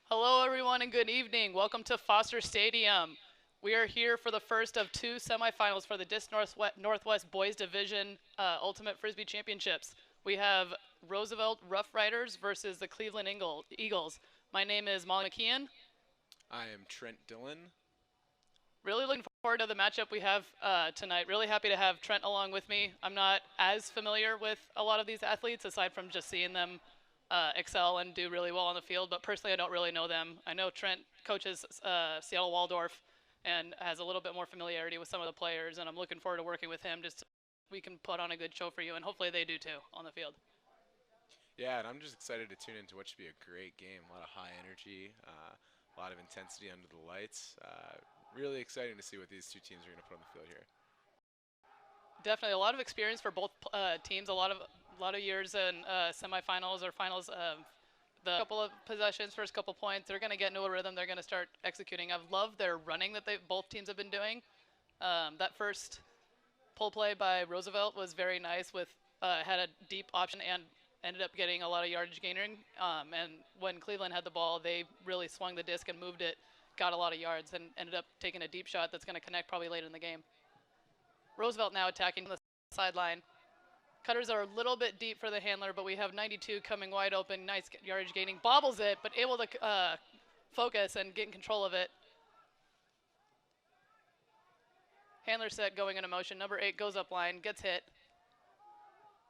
Hello, everyone, and good evening. Welcome to Foster Stadium. We are here for the first of two semifinals for the Northwest Boys Division Ultimate Frisbee Championships. We have Roosevelt Rough Riders versus the Cleveland Eagles. My name is Molly McKeon. I am Trent Dillon. Really looking forward to the matchup we have tonight. Really happy to have Trent along with me. I'm not as familiar with a lot of these athletes aside from just seeing them excel and do really well on the field, but personally I don't really know them. I know Trent coaches Seattle Waldorf and has a little bit more familiarity with some of the players, and I'm looking forward to working with him just so we can put on a good show for you, and hopefully they do too on the field. Yeah, and I'm just excited to tune into what should be a great game. A lot of high energy, a lot of intensity under the lights. Really exciting to see what these two teams are going to put on the field here. Definitely a lot of experience for both teams. A lot of years in semifinals or finals. The couple of possessions, first couple points, they're going to get into a rhythm. They're going to start executing. I've loved their running that both teams have been doing. That first pull play by Roosevelt was very nice. Had a deep option and ended up getting a lot of yardage gaining. And when Cleveland had the ball, they really swung the disc and moved it, got a lot of yards, and ended up taking a deep shot that's going to connect probably later in the game. Roosevelt now attacking the sideline. Cutters are a little bit deep for the handler, but we have 92 coming wide open. Nice yardage gaining. Bobbles it, but able to focus and get in control of it. Handler set going into motion. Number 8 goes up line, gets hit.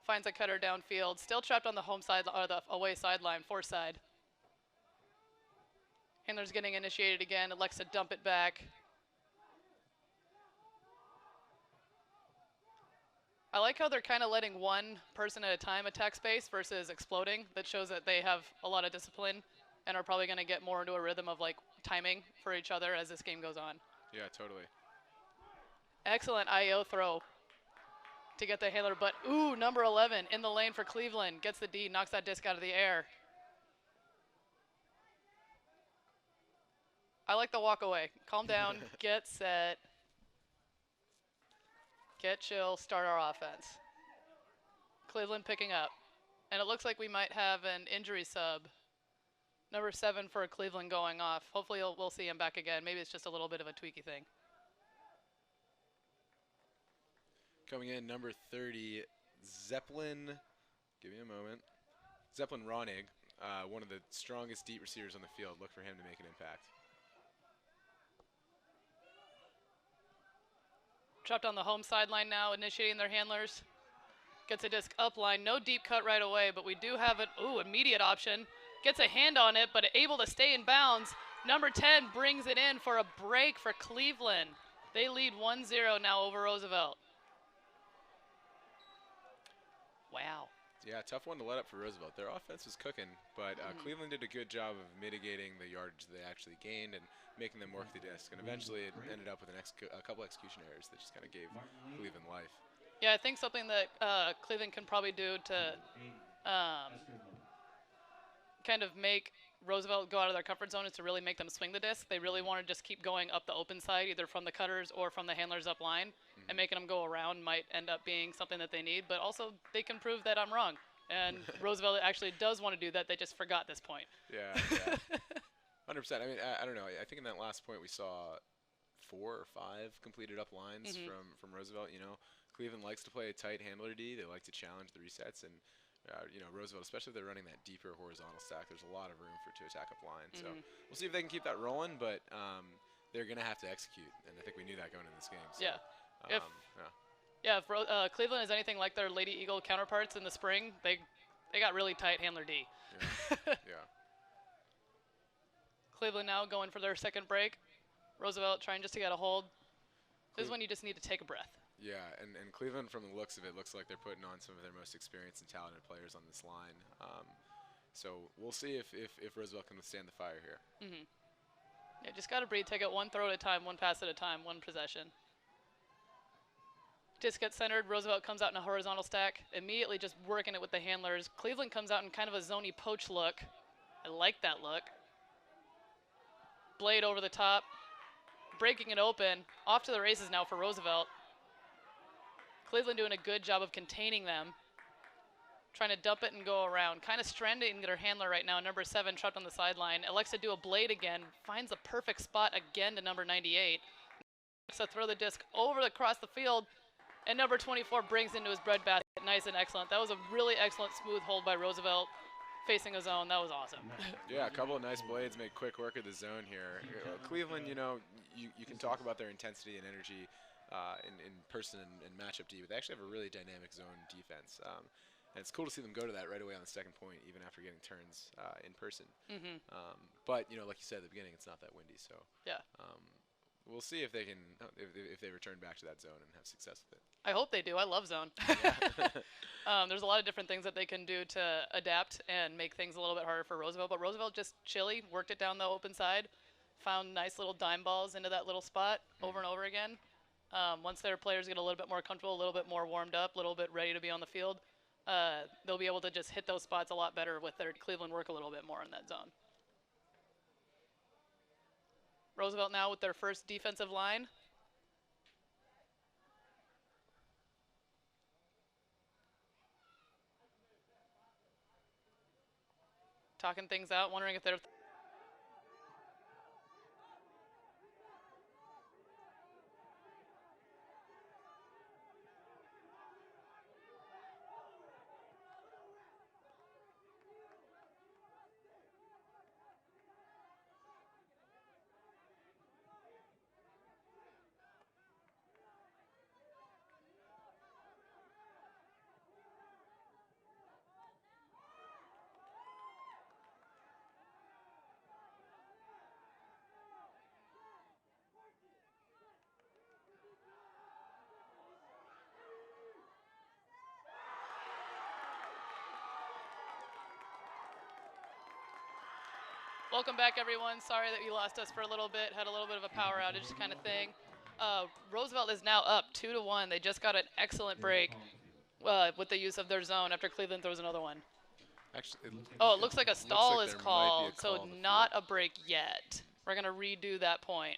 Finds a cutter downfield. Still trapped on the home side or the away sideline, force side. Handler's getting initiated again. Elects to dump it back. I like how they're kind of letting one person at a time attack space versus exploding. That shows that they have a lot of discipline and are probably going to get more into a rhythm of like timing for each other as this game goes on. Yeah, totally. Excellent IO throw to get the handler, but ooh, number 11 in the lane for Cleveland. Gets the D, knocks that disc out of the air. I like the walk away. Calm down, get set. Get chill, start our offense. Cleveland picking up. And it looks like we might have an injury sub. Number 7 for Cleveland going off. Hopefully we'll see him back again. Maybe it's just a little bit of a tweaky thing. Coming in, number 30, Zeppelin. Give me a moment. Zeppelin Ronig, one of the strongest deep receivers on the field. Look for him to make an impact. Trapped on the home sideline now, initiating their handlers. Gets a disc up line. No deep cut right away, but we do have an immediate option. Gets a hand on it, but able to stay in bounds. Number 10 brings it in for a break for Cleveland. They lead 1-0 now over Roosevelt. Wow. Yeah, tough one to let up for Roosevelt. Their offense was cooking, but Cleveland did a good job of mitigating the yardage they actually gained and making them work the disc. And eventually it ended up with a couple execution errors that just kind of gave Cleveland life. Yeah, I think something that Cleveland can probably do to kind of make Roosevelt go out of their comfort zone is to really make them swing the disc. They really want to just keep going up the open side, either from the cutters or from the handlers up line, and making them go around might end up being something that they need, but also they can prove that I'm wrong. And Roosevelt actually does want to do that. They just forgot this point. Yeah, 100%. I mean, I don't know. I think in that last point we saw 4 or 5 completed up lines from Roosevelt. You know, Cleveland likes to play a tight handler D. They like to challenge the resets, and you know, Roosevelt, especially if they're running that deeper horizontal stack, there's a lot of room to attack up line. So we'll see if they can keep that rolling, but they're going to have to execute, and I think we knew that going into this game. So, yeah. If Cleveland is anything like their Lady Eagle counterparts in the spring, they got really tight handler D. Yeah. Cleveland now going for their second break. Roosevelt trying just to get a hold. This is when you just need to take a breath. Yeah, and Cleveland, from the looks of it, looks like they're putting on some of their most experienced and talented players on this line. So we'll see if Roosevelt can withstand the fire here. Yeah, just got to breathe. Take it one throw at a time, one pass at a time, one possession. Disc gets centered. Roosevelt comes out in a horizontal stack, immediately just working it with the handlers. Cleveland comes out in kind of a zony poach look. I like that look. Blade over the top, breaking it open. Off to the races now for Roosevelt. Cleveland doing a good job of containing them. trying to dump it and go around. Kind of stranding their handler right now, number 7 trapped on the sideline. Elects to do a blade again, finds the perfect spot again to number 98. So throw the disc over across the field, and number 24 brings into his breadbasket. Nice and excellent. That was a really excellent smooth hold by Roosevelt facing a zone. That was awesome. Yeah, a couple of nice blades made quick work of the zone here. Cleveland, you know, you can talk about their intensity and energy in person and matchup D, but they actually have a really dynamic zone defense. And it's cool to see them go to that right away on the second point, even after getting turns in person. But, you know, like you said at the beginning, it's not that windy, so Yeah. We'll see if they can, if they return back to that zone and have success with it. I hope they do. I love zone. There's a lot of different things that they can do to adapt and make things a little bit harder for Roosevelt. But Roosevelt just chilly, worked it down the open side, found nice little dime balls into that little spot over and over again. Once their players get a little bit more comfortable, a little bit more warmed up, a little bit ready to be on the field, they'll be able to just hit those spots a lot better with their Cleveland work a little bit more in that zone. Roosevelt now with their first defensive line. Talking things out, wondering if they're Welcome back, everyone. Sorry that you lost us for a little bit. Had a little bit of a power outage kind of thing. Roosevelt is now up 2-1. They just got an excellent break with the use of their zone after Cleveland throws another one. Actually, it looks like a stall is called, call so not a break yet. We're going to redo that point.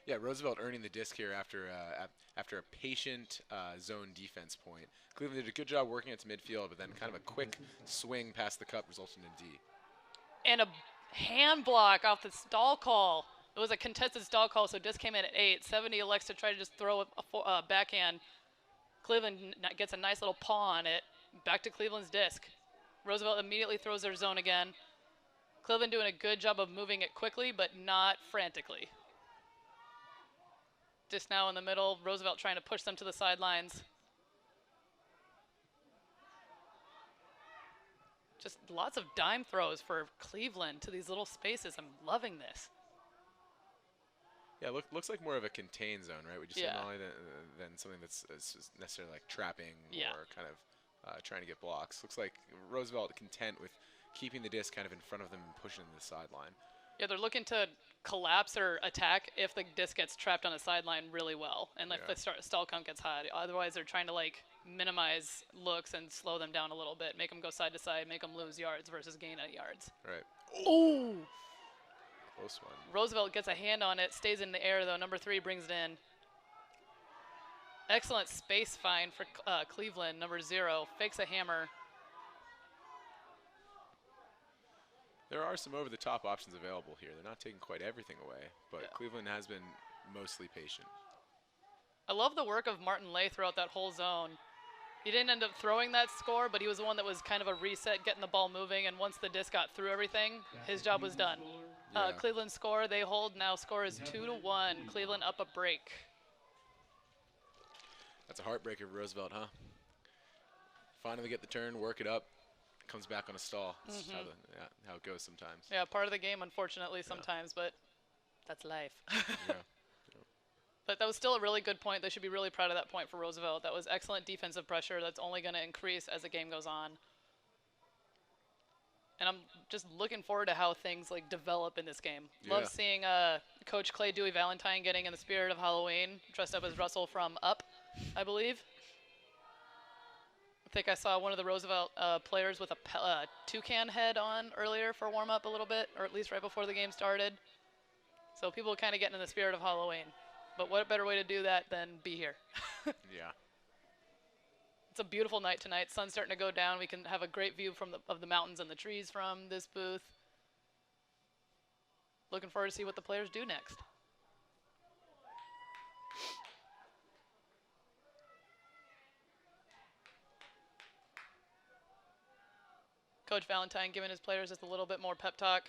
Yeah, Roosevelt earning the disc here after after a patient zone defense point. Cleveland did a good job working it to midfield, but then kind of a quick swing past the cup resulted in a D. And a hand block off the stall call. It was a contested stall call, so disc came in at 8. 70 elects to try to just throw a backhand. Cleveland gets a nice little paw on it. Back to Cleveland's disc. Roosevelt immediately throws their zone again. Cleveland doing a good job of moving it quickly, but not frantically. Just now in the middle, Roosevelt trying to push them to the sidelines. Just lots of dime throws for Cleveland to these little spaces. I'm loving this. Yeah, looks like more of a contained zone, right? Would you say, Yeah. Molly, than something that's necessarily like trapping or kind of trying to get blocks? Looks like Roosevelt content with keeping the disc kind of in front of them and pushing the sideline. Yeah, they're looking to collapse or attack if the disc gets trapped on a sideline really well, and if the stall count gets high. Otherwise, they're trying to like minimize looks and slow them down a little bit, make them go side to side, make them lose yards versus gain yards. Right. Oh! Close one. Roosevelt gets a hand on it, stays in the air though. Number 3 brings it in. Excellent space find for Cleveland. Number 0 fakes a hammer. There are some over-the-top options available here. They're not taking quite everything away, but Cleveland has been mostly patient. I love the work of Martin Lay throughout that whole zone. He didn't end up throwing that score, but he was the one that was kind of a reset, getting the ball moving, and once the disc got through everything, his job was done. Cleveland score, they hold now. Score is 2-1. Cleveland up a break. That's a heartbreaker for Roosevelt, huh? Finally get the turn, work it up, comes back on a stall. That's just how it goes sometimes. Yeah, part of the game, unfortunately, sometimes, but that's life. But that was still a really good point. They should be really proud of that point for Roosevelt. That was excellent defensive pressure. That's only going to increase as the game goes on. And I'm just looking forward to how things like develop in this game. Love seeing Coach Clay Dewey Valentine getting in the spirit of Halloween, dressed up as Russell from Up, I believe. I think I saw one of the Roosevelt players with a toucan head on earlier for warm-up a little bit, or at least right before the game started. So people kind of getting in the spirit of Halloween. But what better way to do that than be here? Yeah. It's a beautiful night tonight. Sun's starting to go down. We can have a great view of the mountains and the trees from this booth. Looking forward to see what the players do next. Coach Valentine giving his players just a little bit more pep talk.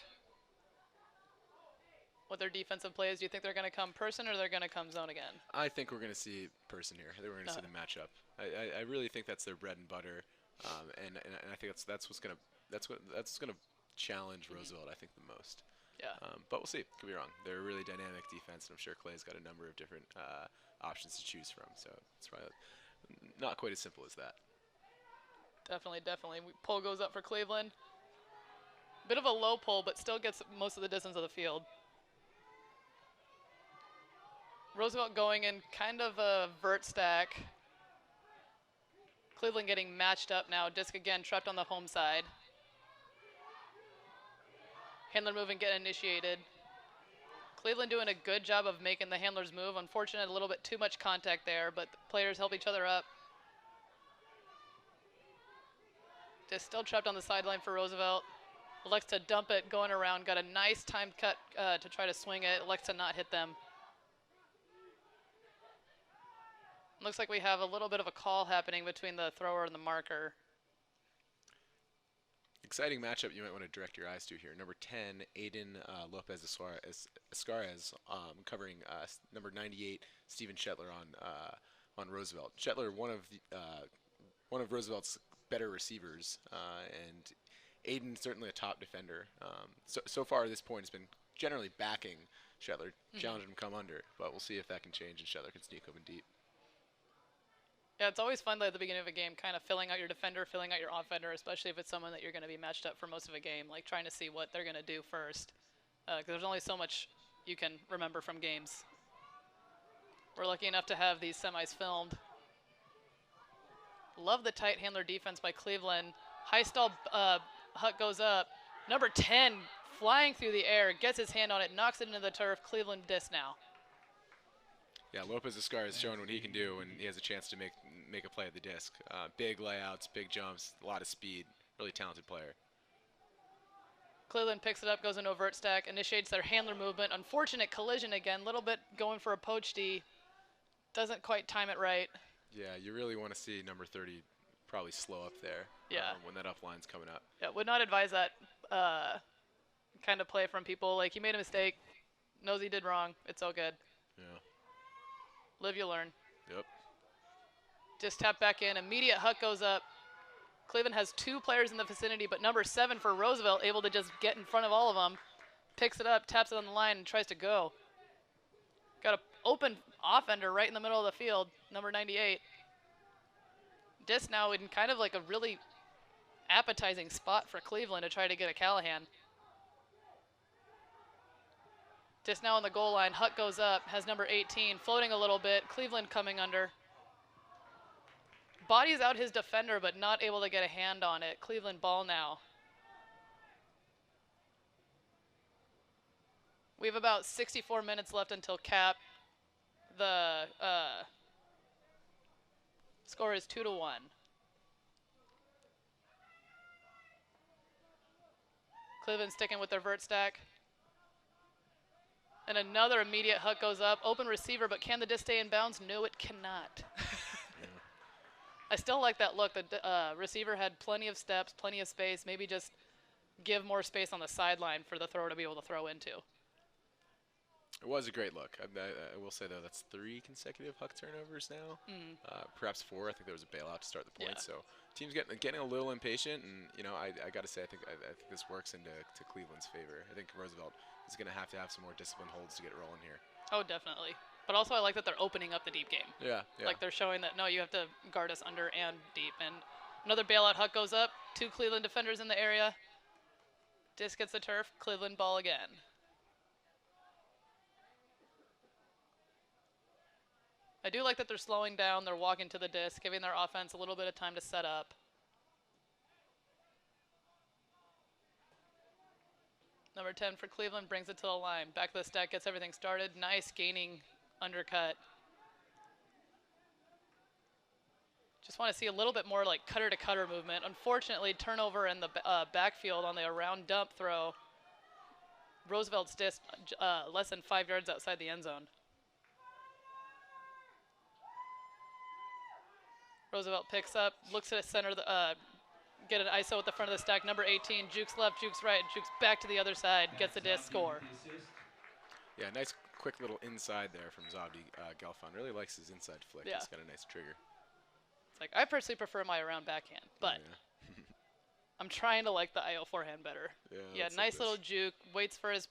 What their defensive plays, do you think they're going to come person or they're going to come zone again? I think we're going to see person here. I think we're going to see the matchup. I really think that's their bread and butter, and I think that's what's going to challenge Roosevelt. I think the most. Yeah. But we'll see. Could be wrong. They're a really dynamic defense, and I'm sure Clay's got a number of different options to choose from. So it's probably not quite as simple as that. Definitely. Pull goes up for Cleveland. Bit of a low pull, but still gets most of the distance of the field. Roosevelt going in kind of a vert stack. Cleveland getting matched up now. Disc again trapped on the home side. Handler move and get initiated. Cleveland doing a good job of making the handlers move. Unfortunate, a little bit too much contact there, but the players help each other up. Disc still trapped on the sideline for Roosevelt. Elects to dump it, going around. Got a nice timed cut to try to swing it. Elects to not hit them. Looks like we have a little bit of a call happening between the thrower and the marker. Exciting matchup you might want to direct your eyes to here. Number 10, Aiden Lopez Escares, covering number 98, Steven Shetler on Roosevelt. Shetler, one of Roosevelt's better receivers, and Aiden certainly a top defender. So far at this point has been generally backing Shetler, challenging him to come under, but we'll see if that can change and Shetler can sneak open deep. Yeah, it's always fun at the beginning of a game, kind of filling out your defender, filling out your offender, especially if it's someone that you're going to be matched up for most of a game, like trying to see what they're going to do first. Because there's only so much you can remember from games. We're lucky enough to have these semis filmed. Love the tight handler defense by Cleveland. High stall, Huck goes up. Number 10 flying through the air, gets his hand on it, knocks it into the turf. Cleveland disc now. Yeah, Lopez Escar has shown what he can do, and he has a chance to make a play at the disc. Big layouts, big jumps, a lot of speed. Really talented player. Cleveland picks it up, goes into a vert stack, initiates their handler movement. Unfortunate collision again, little bit going for a poach D. Doesn't quite time it right. Yeah, you really want to see number 30 probably slow up there. Yeah. When that up line's coming up. Yeah, would not advise that kind of play from people. Like, he made a mistake, knows he did wrong. It's all good. Yeah. Live, you learn. Yep. Just tap back in. Immediate Huck goes up. Cleveland has 2 players in the vicinity, but number 7 for Roosevelt able to just get in front of all of them. Picks it up, taps it on the line, and tries to go. Got an open offender right in the middle of the field, number 98. Disc now in kind of like a really appetizing spot for Cleveland to try to get a Callahan. Just now on the goal line, Huck goes up, has number 18, floating a little bit, Cleveland coming under. Bodies out his defender, but not able to get a hand on it. Cleveland ball now. We have about 64 minutes left until cap. The score is 2-1. Cleveland sticking with their vert stack. And another immediate Huck goes up. Open receiver, but can the disc stay in bounds? No, it cannot. Yeah. I still like that look. The receiver had plenty of steps, plenty of space. Maybe just give more space on the sideline for the thrower to be able to throw into. It was a great look. I will say, though, that's 3 consecutive Huck turnovers now. Perhaps 4. I think there was a bailout to start the point. Yeah. So team's getting a little impatient. And, you know, I got to say, I think this works into Cleveland's favor. I think Roosevelt is going to have some more disciplined holds to get rolling here. Oh, definitely. But also I like that they're opening up the deep game. Yeah. Like they're showing that, no, you have to guard us under and deep. And another bailout Huck goes up. 2 Cleveland defenders in the area. Disc gets the turf. Cleveland ball again. I do like that they're slowing down. They're walking to the disc, giving their offense a little bit of time to set up. Number 10 for Cleveland brings it to the line. Back to the stack, gets everything started. Nice gaining undercut. Just want to see a little bit more like cutter to cutter movement. Unfortunately, turnover in the backfield on the around dump throw. Roosevelt's disc less than 5 yards outside the end zone. Roosevelt picks up, looks at the center, get an ISO at the front of the stack. Number 18, jukes left, jukes right, jukes back to the other side, gets the disc, score. Yeah, nice quick little inside there from Zabdi Gelfand. Really likes his inside flick. Yeah. He's got a nice trigger. It's like, I personally prefer my around backhand, but I'm trying to like the IO forehand better. Yeah, nice little juke, waits for his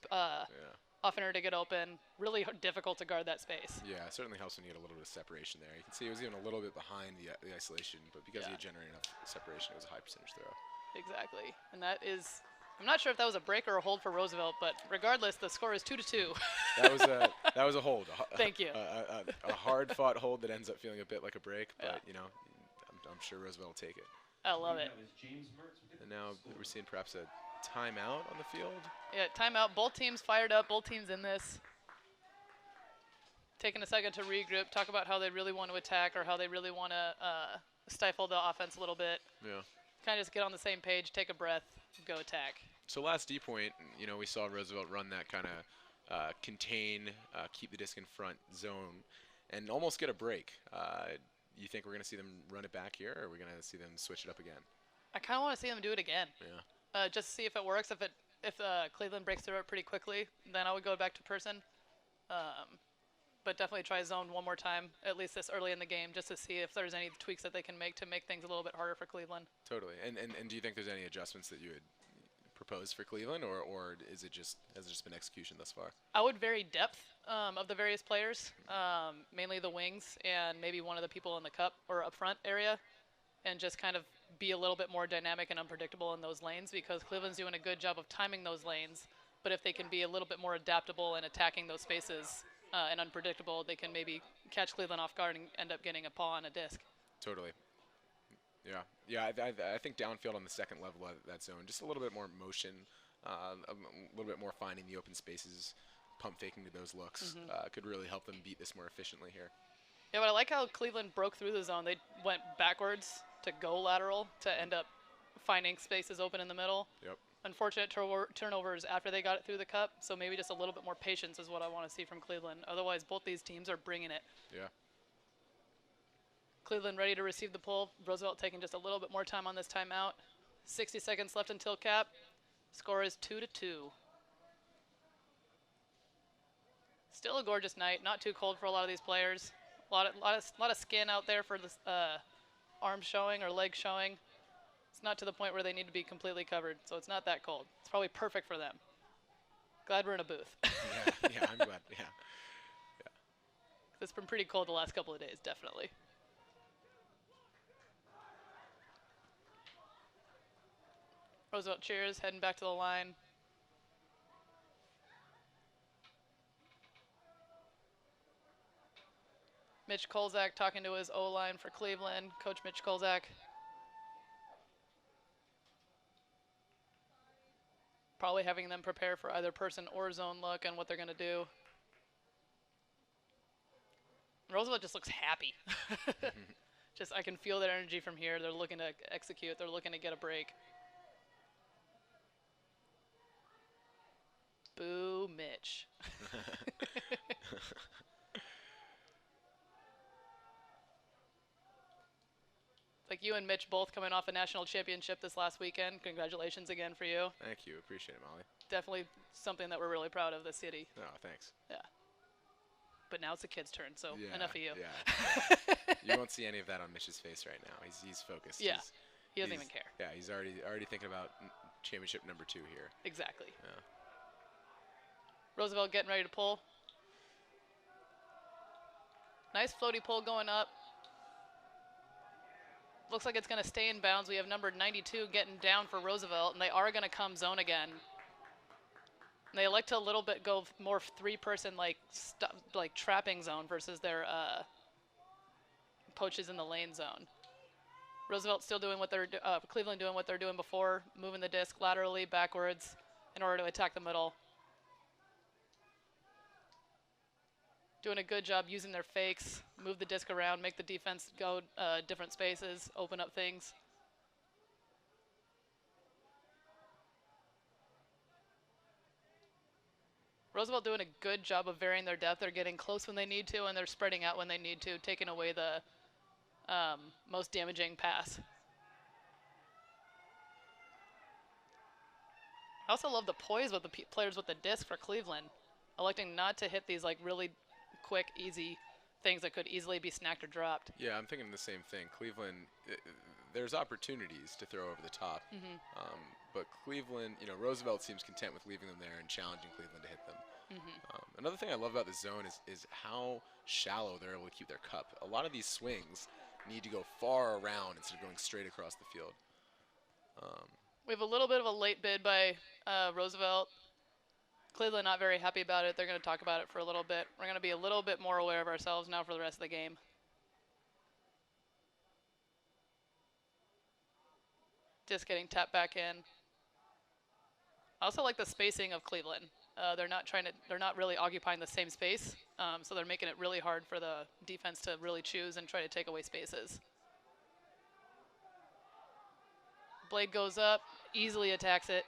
offender to get open. Really difficult to guard that space. Yeah, it certainly helps when you get a little bit of separation there. You can see he was even a little bit behind the isolation, but because he had generated enough separation, it was a high percentage throw. Exactly, and that is, I'm not sure if that was a break or a hold for Roosevelt, but regardless, the score is 2-2. That was a hold. Thank you. A hard-fought hold that ends up feeling a bit like a break, but you know, I'm sure Roosevelt will take it. I love it. And now we're seeing perhaps a timeout on the field. Yeah, timeout. Both teams fired up. Both teams in this. Taking a second to regroup, talk about how they really want to attack or how they really want to stifle the offense a little bit. Yeah. Kind of just get on the same page, take a breath, go attack. So last D point, you know, we saw Roosevelt run that kind of contain, keep the disc in front zone, and almost get a break. You think we're going to see them run it back here, or are we going to see them switch it up again? I kind of want to see them do it again. Yeah. Just to see if it works. If Cleveland breaks through it pretty quickly, then I would go back to person. But definitely try zone one more time, at least this early in the game, just to see if there's any tweaks that they can make to make things a little bit harder for Cleveland. Totally. And do you think there's any adjustments that you would propose for Cleveland, or has it just been execution thus far? I would vary depth of the various players, mainly the wings and maybe one of the people in the cup or up front area, and just kind of be a little bit more dynamic and unpredictable in those lanes, because Cleveland's doing a good job of timing those lanes. But if they can be a little bit more adaptable and attacking those spaces and unpredictable, they can maybe catch Cleveland off guard and end up getting a paw on a disc. Totally. Yeah. I think downfield on the second level of that zone, just a little bit more motion, a little bit more finding the open spaces, pump faking to those looks could really help them beat this more efficiently here. Yeah, but I like how Cleveland broke through the zone. They went backwards to go lateral to end up finding spaces open in the middle. Yep. Unfortunate turnovers after they got it through the cup, so maybe just a little bit more patience is what I want to see from Cleveland. Otherwise, both these teams are bringing it. Yeah. Cleveland ready to receive the pull. Roosevelt taking just a little bit more time on this timeout. 60 seconds left until cap. Score is 2-2. Still a gorgeous night. Not too cold for a lot of these players. A lot of skin out there for the arms showing or legs showing. It's not to the point where they need to be completely covered, so it's not that cold. It's probably perfect for them. Glad we're in a booth. yeah, I'm glad. Yeah. It's been pretty cold the last couple of days, definitely. Roosevelt cheers, heading back to the line. Mitch Kolzak talking to his O-line for Cleveland, Coach Mitch Kolzak. Probably having them prepare for either person or zone look and what they're going to do. Roosevelt just looks happy. Just, I can feel that energy from here. They're looking to execute. They're looking to get a break. Boo, Mitch. Like you and Mitch both coming off a national championship this last weekend. Congratulations again for you. Thank you. Appreciate it, Molly. Definitely something that we're really proud of, the city. Oh, thanks. Yeah. But now it's the kid's turn, so Yeah, enough of you. Yeah. You won't see any of that on Mitch's face right now. He's focused. Yeah. He doesn't even care. Yeah, he's already thinking about championship number 2 here. Exactly. Yeah. Roosevelt getting ready to pull. Nice floaty pull going up. Looks like it's going to stay in bounds. We have number 92 getting down for Roosevelt, and they are going to come zone again. And they elect to a little bit go more three-person like trapping zone versus their poaches in the lane zone. Roosevelt still doing what they're Cleveland doing what they're doing before, moving the disc laterally backwards in order to attack the middle. doing a good job using their fakes, move the disc around, make the defense go different spaces, open up things. Roosevelt doing a good job of varying their depth. They're getting close when they need to, and they're spreading out when they need to, taking away the most damaging pass. I also love the poise with the players with the disc for Cleveland, electing not to hit these like really quick, easy things that could easily be snacked or dropped. Yeah, I'm thinking the same thing. Cleveland, there's opportunities to throw over the top, but Cleveland, Roosevelt seems content with leaving them there and challenging Cleveland to hit them. Another thing I love about the zone is how shallow they're able to keep their cup. A lot of these swings need to go far around instead of going straight across the field. We have a little bit of a late bid by Roosevelt. Cleveland not very happy about it. They're going to talk about it for a little bit. We're going to be a little bit more aware of ourselves now for the rest of the game. Just getting tapped back in. I also like the spacing of Cleveland. They're not really occupying the same space, so they're making it really hard for the defense to really choose and try to take away spaces. Blade goes up, easily attacks it.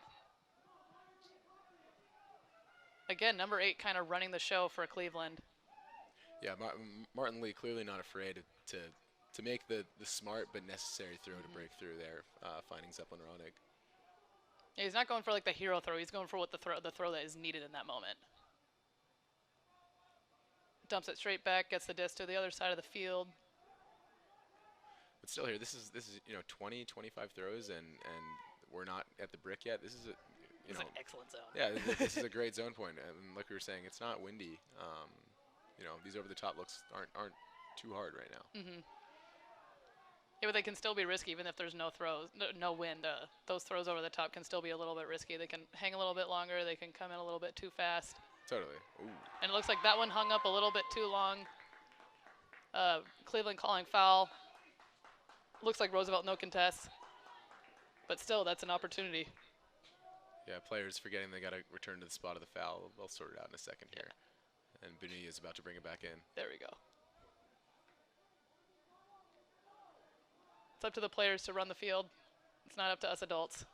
Again, number 8 kind of running the show for Cleveland. Yeah, Martin Lee clearly not afraid to make the smart but necessary throw to break through there, finding Zeppelin Ronig. Yeah, he's not going for like the hero throw. He's going for what the throw that is needed in that moment. Dumps it straight back, gets the disc to the other side of the field. But still here, this is 20, 25 throws, and we're not at the brick yet. This is It's an excellent zone. Yeah, this is a great zone point, and like we were saying, it's not windy. These over the top looks aren't too hard right now. Yeah, but they can still be risky even if there's no throws, no wind. Those throws over the top can still be a little bit risky. They can hang a little bit longer. They can come in a little bit too fast. Totally. Ooh. And it looks like that one hung up a little bit too long. Cleveland calling foul. Looks like Roosevelt no contests. But still, that's an opportunity. Yeah, players forgetting they got to return to the spot of the foul. They'll sort it out in a second here. And Bonilla is about to bring it back in. There we go. It's up to the players to run the field. It's not up to us adults.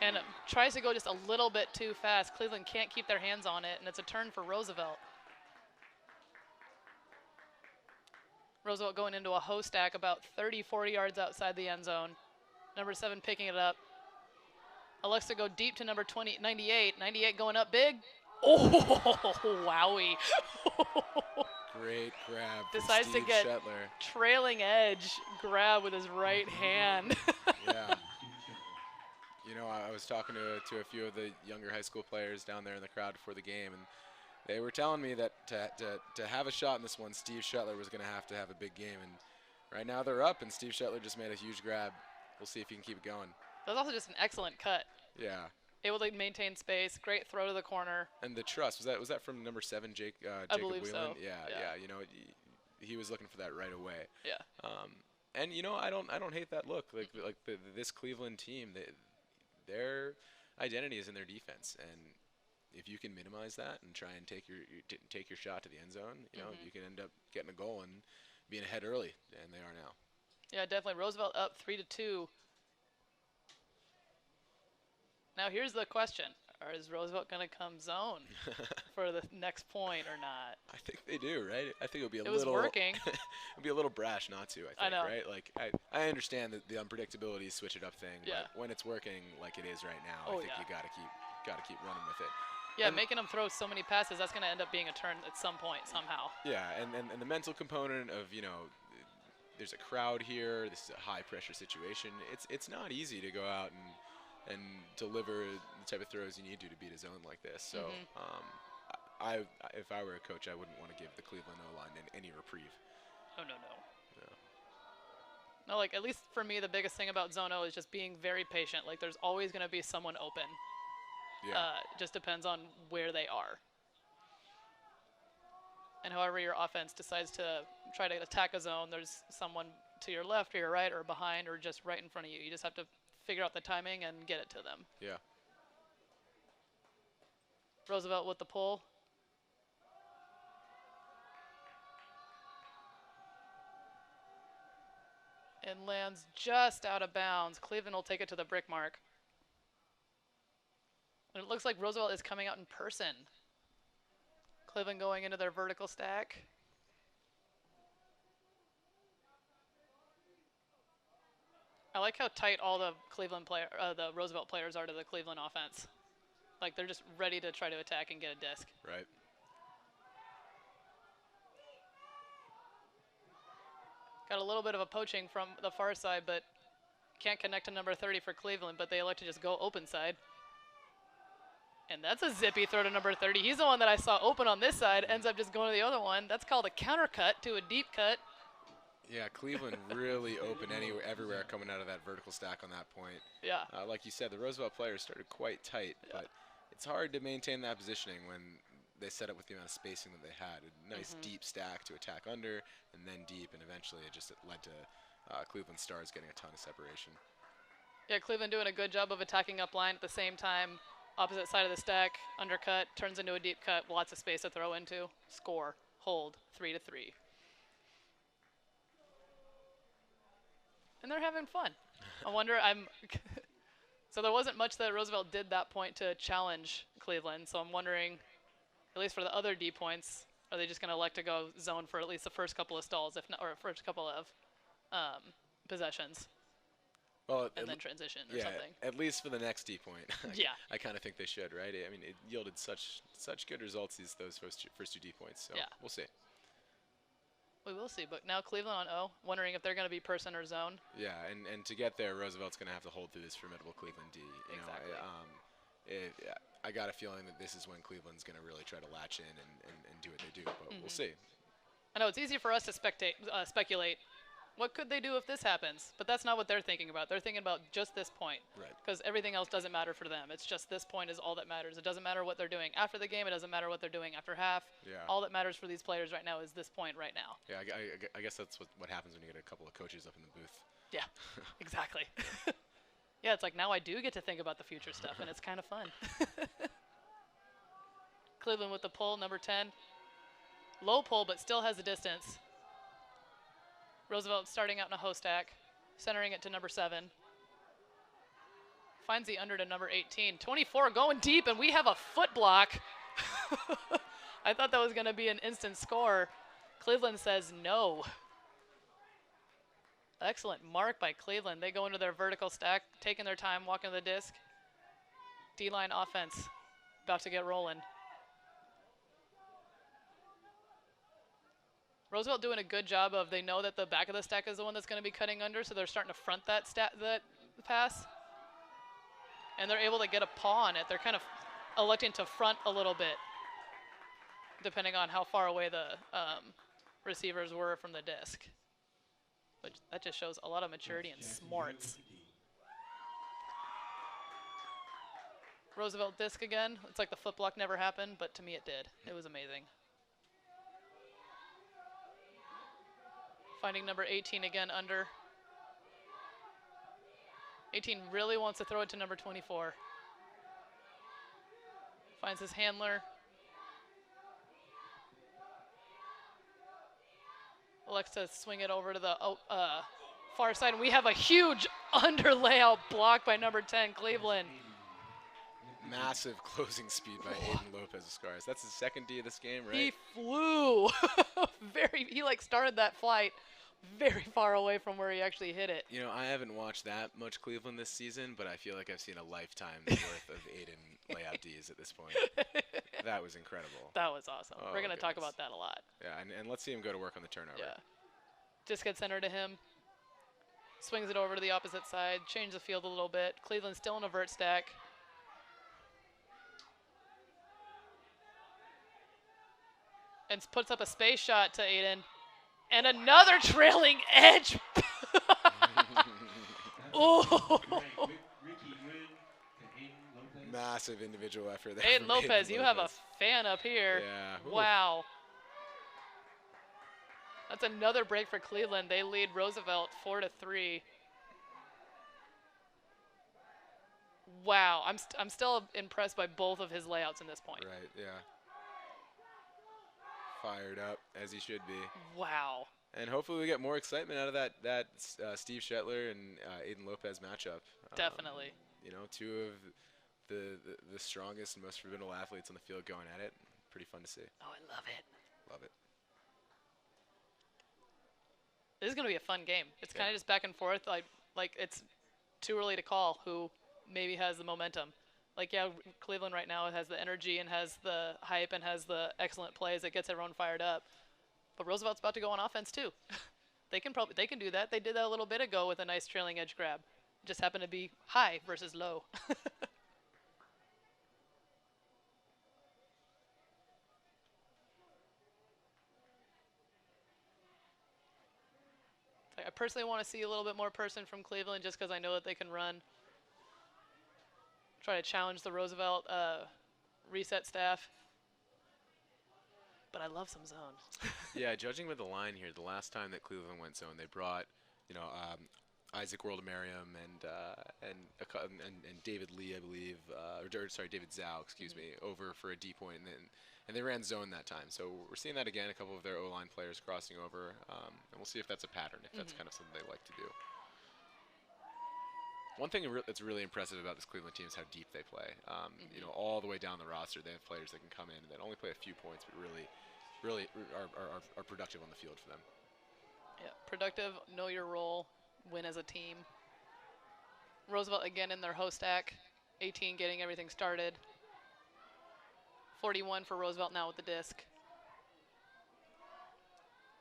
And tries to go just a little bit too fast. Cleveland can't keep their hands on it, and it's a turn for Roosevelt. Roosevelt going into a hoe stack about 30, 40 yards outside the end zone. Number 7 picking it up. Elects to go deep to number 98. 98 going up big. Oh, wowie. Great grab. Decides to get Shetler. Trailing edge grab with his right hand. Yeah. I was talking to a few of the younger high school players down there in the crowd before the game, and they were telling me that to have a shot in this one, Steve Shetler was going to have a big game. And right now they're up, and Steve Shetler just made a huge grab. We'll see if he can keep it going. That was also just an excellent cut. Yeah. Able to maintain space. Great throw to the corner. And the trust, was that from number 7, Jacob I believe Whelan? so. Yeah. He was looking for that right away. Yeah. And I don't hate that look. Like this Cleveland team, their identity is in their defense, and if you can minimize that and try and take your shot to the end zone, you can end up getting a goal and being ahead early, and they are now. Yeah, definitely. Roosevelt up 3-2. Now here's the question: is Roosevelt going to come zone for the next point or not? I think they do, right? I think it'll be a little. It was working. It'll be a little brash not to. I think, know. Right? Like I understand the unpredictability, switch it up thing. Yeah. But when it's working like it is right now, I think you gotta keep running with it. Yeah, and making them throw so many passes, that's going to end up being a turn at some point somehow. Yeah, and the mental component of there's a crowd here. This is a high pressure situation. It's not easy to go out and deliver the type of throws you need to beat a zone like this. So if I were a coach, I wouldn't want to give the Cleveland O-line any reprieve. Oh, no. No, like, at least for me, the biggest thing about Zone O is just being very patient. Like, there's always going to be someone open. Yeah. Just depends on where they are. And however your offense decides to try to attack a zone, there's someone to your left or your right or behind or just right in front of you. You just have to figure out the timing and get it to them. Yeah. Roosevelt with the pull. and lands just out of bounds. Cleveland will take it to the brick mark. And it looks like Roosevelt is coming out in person. Cleveland going into their vertical stack. I like how tight all the the Roosevelt players are to the Cleveland offense. Like they're just ready to try to attack and get a disc. Right. Got a little bit of a poaching from the far side, but can't connect to number 30 for Cleveland, but they elect to just go open side. And that's a zippy throw to number 30. He's the one that I saw open on this side, ends up just going to the other one. That's called a counter cut to a deep cut. Yeah, Cleveland really open everywhere coming out of that vertical stack on that point. Yeah. Like you said, the Roosevelt players started quite tight, but it's hard to maintain that positioning when they set up with the amount of spacing that they had. A nice deep stack to attack under, and then deep, and eventually it just led to Cleveland Stars getting a ton of separation. Yeah, Cleveland doing a good job of attacking up line at the same time. Opposite side of the stack, undercut, turns into a deep cut, lots of space to throw into. Score, hold, 3-3. And they're having fun. I wonder, so there wasn't much that Roosevelt did that point to challenge Cleveland, so I'm wondering, at least for the other D points, are they just going to elect to go zone for at least the first couple of stalls, if not, or first couple of possessions? Well, and then transition or yeah, something. At least for the next D point. Yeah. I kind of think they should, right? I mean, it yielded such good results, those first two D points, so yeah. We'll see. We will see, but now Cleveland on O, wondering if they're going to be person or zone. Yeah, and to get there, Roosevelt's going to have to hold through this formidable Cleveland D. Exactly. I got a feeling that this is when Cleveland's going to really try to latch in and do what they do, but we'll see. I know it's easy for us to speculate. What could they do if this happens? But that's not what they're thinking about. They're thinking about just this point. Right. Because everything else doesn't matter for them. It's just this point is all that matters. It doesn't matter what they're doing after the game. It doesn't matter what they're doing after half. Yeah. All that matters for these players right now is this point right now. Yeah, I guess that's what happens when you get a couple of coaches up in the booth. Yeah, exactly. Yeah, it's like now I do get to think about the future stuff, and it's kind of fun. Cleveland with the pull, number 10. Low pull, but still has the distance. Roosevelt starting out in a hoe stack, centering it to number 7. Finds the under to number 18. 24 going deep, and we have a foot block. I thought that was going to be an instant score. Cleveland says no. Excellent mark by Cleveland. They go into their vertical stack, taking their time, walking to the disc. D-line offense about to get rolling. Roosevelt doing a good job of, they know that the back of the stack is the one that's going to be cutting under, so they're starting to front that pass. And they're able to get a paw on it. They're kind of electing to front a little bit, depending on how far away the receivers were from the disc. Which that just shows a lot of maturity and smarts. Roosevelt disc again. It's like the foot block never happened, but to me it did. It was amazing. Finding number 18 again under. 18 really wants to throw it to number 24. Finds his handler. Elects to swing it over to the far side. And we have a huge under layout block by number 10, Cleveland. Massive closing speed by Aiden Lopez-Escaris. That's his second D of this game, right? He flew. He like started that flight very far away from where he actually hit it. You know, I haven't watched that much Cleveland this season, but I feel like I've seen a lifetime's worth of Aiden layout Ds at this point. That was incredible. That was awesome. Oh, We're going to talk goodness. about that a lot. Yeah, and let's see him go to work on the turnover. Yeah. Just gets center to him. Swings it over to the opposite side. Change the field a little bit. Cleveland still in a vert stack. And puts up a space shot to Aiden. And another trailing edge. Oh. Massive individual effort there. Aiden Lopez, you have a fan up here. Yeah. Wow. That's another break for Cleveland. They lead Roosevelt 4-3. Wow, I'm still impressed by both of his layouts in this point. Right, yeah. Fired up, as he should be. Wow. And hopefully we get more excitement out of that Steve Shetler and Aiden Lopez matchup. Definitely. You know, two of the strongest and most formidable athletes on the field going at it. Pretty fun to see. Oh, I love it. Love it. This is going to be a fun game. It's kind Yeah. of just back and forth. Like it's too early to call who maybe has the momentum. Like, yeah, Cleveland right now has the energy and has the hype and has the excellent plays that gets everyone fired up. But Roosevelt's about to go on offense too. They can do that. They did that a little bit ago with a nice trailing edge grab. Just happened to be high versus low. I personally want to see a little bit more person from Cleveland just because I know that they can run. Try to challenge the Roosevelt reset staff. But I love some zone. Yeah, judging by the line here, the last time that Cleveland went zone, they brought, Isaac World-Amerium and David Lee, I believe, David Zhao, excuse me, over for a D point, and they ran zone that time. So we're seeing that again, a couple of their O-line players crossing over, and we'll see if that's a pattern, if that's kind of something they like to do. One thing that's really impressive about this Cleveland team is how deep they play. All the way down the roster, they have players that can come in that only play a few points, but really are productive on the field for them. Yeah, productive, know your role, win as a team. Roosevelt again in their host stack, 18 getting everything started. 41 for Roosevelt now with the disc.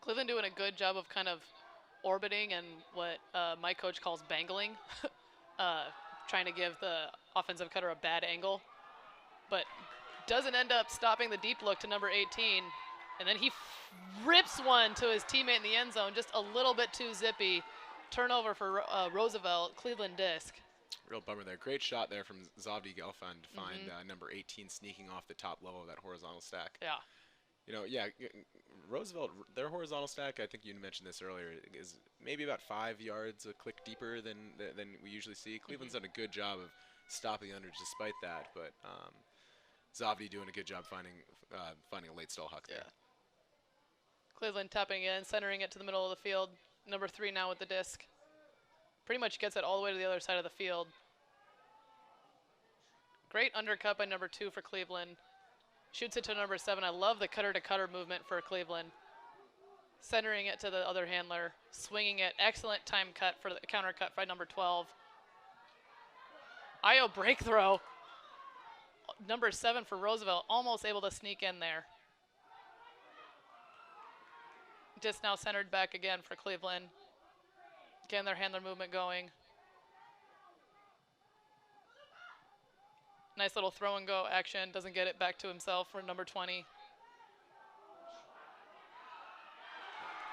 Cleveland doing a good job of kind of orbiting and what my coach calls bangling. Trying to give the offensive cutter a bad angle, but doesn't end up stopping the deep look to number 18, and then he rips one to his teammate in the end zone, just a little bit too zippy. Turnover for Roosevelt, Cleveland disc. Real bummer there. Great shot there from Zavdi Gelfand to find number 18 sneaking off the top level of that horizontal stack. Yeah. Roosevelt, their horizontal stack, I think you mentioned this earlier, is maybe about 5 yards a click deeper than we usually see. Cleveland's done a good job of stopping under despite that, but Zavdi doing a good job finding a late stall huck there. Cleveland tapping in, centering it to the middle of the field. Number 3 now with the disc. Pretty much gets it all the way to the other side of the field. Great undercut by number 2 for Cleveland. Shoots it to number 7. I love the cutter-to-cutter movement for Cleveland. Centering it to the other handler. Swinging it. Excellent time cut for the counter cut by number 12. IO break throw. Number 7 for Roosevelt. Almost able to sneak in there. Just now centered back again for Cleveland. Getting their handler movement going. Nice little throw and go action. Doesn't get it back to himself for number 20.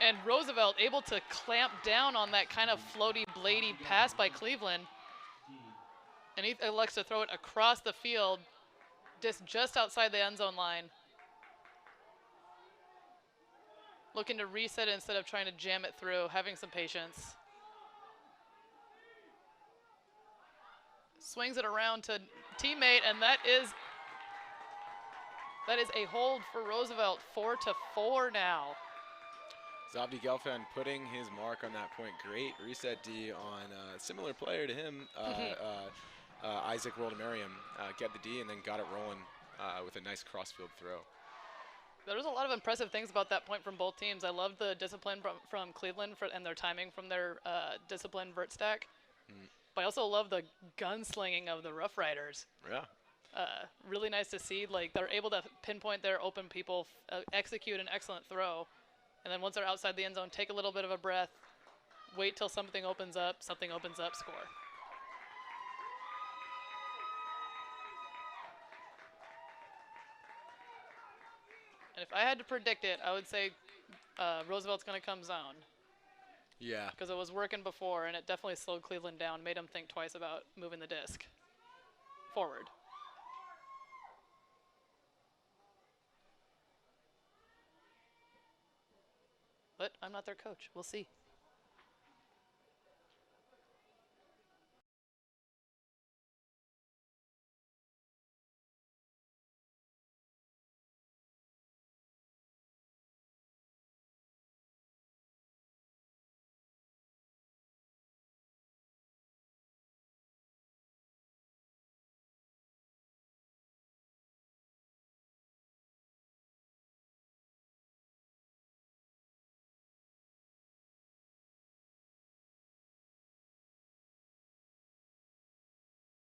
And Roosevelt able to clamp down on that kind of floaty, bladey pass by Cleveland. And he elects to throw it across the field, just outside the end zone line. Looking to reset it instead of trying to jam it through, having some patience. Swings it around to teammate, and that is a hold for Roosevelt. 4-4 now. Zavdi Gelfand putting his mark on that point. Great reset D on a similar player to him, Isaac World-Amerium. Get the D and then got it rolling with a nice crossfield throw. There was a lot of impressive things about that point from both teams. I loved the discipline from Cleveland and their timing from their discipline vert stack. But I also love the gunslinging of the Rough Riders. Yeah. Really nice to see. Like, they're able to pinpoint their open people, execute an excellent throw, and then once they're outside the end zone, take a little bit of a breath, wait till something opens up, score. And if I had to predict it, I would say Roosevelt's going to come zone. Yeah. Because it was working before, and it definitely slowed Cleveland down, made them think twice about moving the disc forward. But I'm not their coach. We'll see.